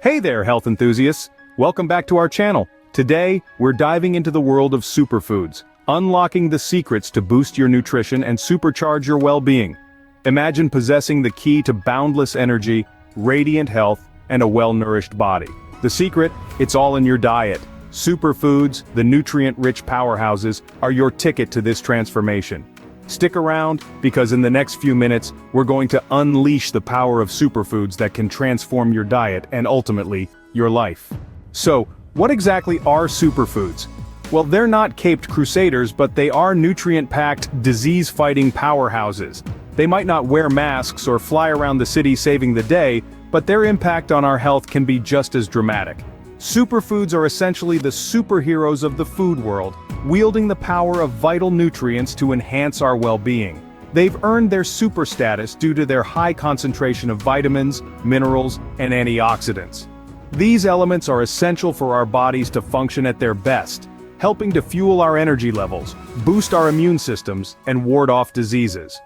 Hey there, health enthusiasts! Welcome back to our channel. Today, we're diving into the world of superfoods, unlocking the secrets to boost your nutrition and supercharge your well-being. Imagine possessing the key to boundless energy, radiant health, and a well-nourished body. The secret? It's all in your diet. Superfoods, the nutrient-rich powerhouses, are your ticket to this transformation. Stick around, because in the next few minutes, we're going to unleash the power of superfoods that can transform your diet and ultimately, your life. So, what exactly are superfoods? Well, they're not caped crusaders, but they are nutrient-packed, disease-fighting powerhouses. They might not wear masks or fly around the city saving the day, but their impact on our health can be just as dramatic. Superfoods are essentially the superheroes of the food world, wielding the power of vital nutrients to enhance our well-being. They've earned their super status due to their high concentration of vitamins, minerals, and antioxidants. These elements are essential for our bodies to function at their best, helping to fuel our energy levels, boost our immune systems, and ward off diseases.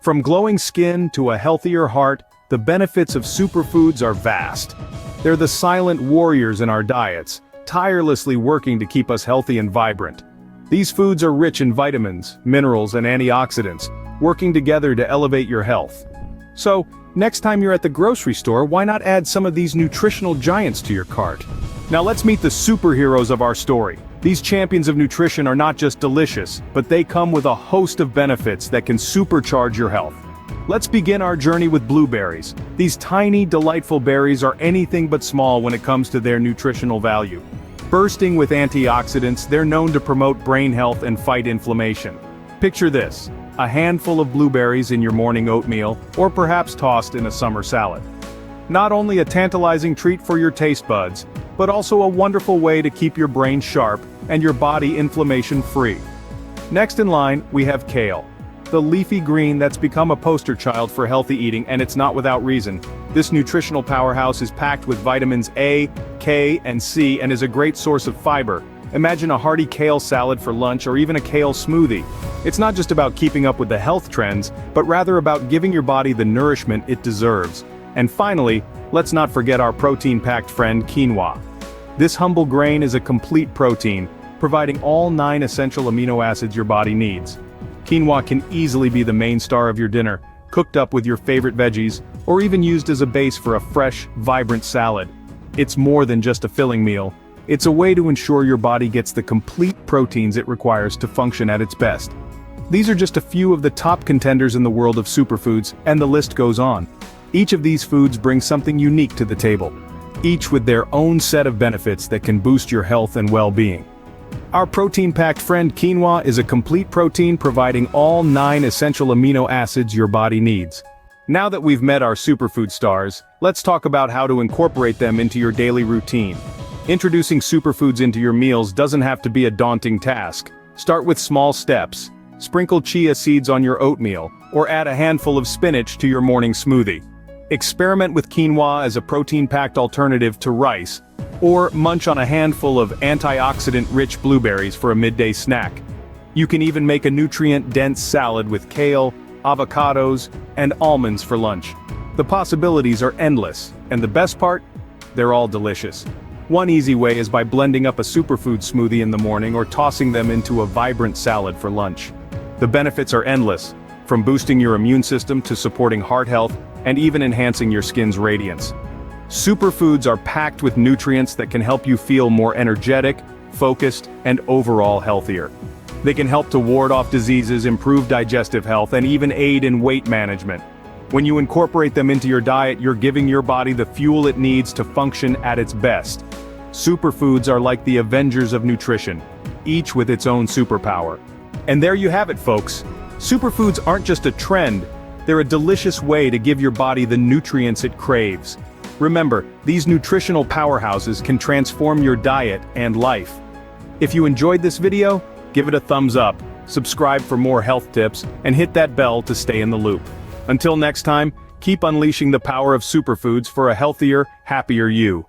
From glowing skin to a healthier heart, the benefits of superfoods are vast. They're the silent warriors in our diets, tirelessly working to keep us healthy and vibrant. These foods are rich in vitamins, minerals, and antioxidants, working together to elevate your health. So, next time you're at the grocery store, why not add some of these nutritional giants to your cart? Now let's meet the superheroes of our story. These champions of nutrition are not just delicious, but they come with a host of benefits that can supercharge your health. Let's begin our journey with blueberries. These tiny, delightful berries are anything but small when it comes to their nutritional value. Bursting with antioxidants, they're known to promote brain health and fight inflammation. Picture this: a handful of blueberries in your morning oatmeal, or perhaps tossed in a summer salad. Not only a tantalizing treat for your taste buds, but also a wonderful way to keep your brain sharp and your body inflammation-free. Next in line, we have kale. The leafy green that's become a poster child for healthy eating, and it's not without reason. This nutritional powerhouse is packed with vitamins A, K, and C and is a great source of fiber. Imagine a hearty kale salad for lunch or even a kale smoothie. It's not just about keeping up with the health trends, but rather about giving your body the nourishment it deserves. And finally, let's not forget our protein-packed friend quinoa. This humble grain is a complete protein, providing all 9 essential amino acids your body needs. Quinoa can easily be the main star of your dinner, cooked up with your favorite veggies, or even used as a base for a fresh, vibrant salad. It's more than just a filling meal. It's a way to ensure your body gets the complete proteins it requires to function at its best. These are just a few of the top contenders in the world of superfoods, and the list goes on. Each of these foods brings something unique to the table, each with their own set of benefits that can boost your health and well-being. Our protein-packed friend quinoa is a complete protein providing all 9 essential amino acids your body needs. Now that we've met our superfood stars, let's talk about how to incorporate them into your daily routine. Introducing superfoods into your meals doesn't have to be a daunting task. Start with small steps. Sprinkle chia seeds on your oatmeal, or add a handful of spinach to your morning smoothie. Experiment with quinoa as a protein-packed alternative to rice, or munch on a handful of antioxidant-rich blueberries for a midday snack. You can even make a nutrient-dense salad with kale, avocados, and almonds for lunch. The possibilities are endless, and the best part? They're all delicious. One easy way is by blending up a superfood smoothie in the morning or tossing them into a vibrant salad for lunch. The benefits are endless, from boosting your immune system to supporting heart health and even enhancing your skin's radiance. Superfoods are packed with nutrients that can help you feel more energetic, focused, and overall healthier. They can help to ward off diseases, improve digestive health, and even aid in weight management. When you incorporate them into your diet, you're giving your body the fuel it needs to function at its best. Superfoods are like the Avengers of nutrition, each with its own superpower. And there you have it, folks. Superfoods aren't just a trend, they're a delicious way to give your body the nutrients it craves. Remember, these nutritional powerhouses can transform your diet and life. If you enjoyed this video, give it a thumbs up, subscribe for more health tips, and hit that bell to stay in the loop. Until next time, keep unleashing the power of superfoods for a healthier, happier you.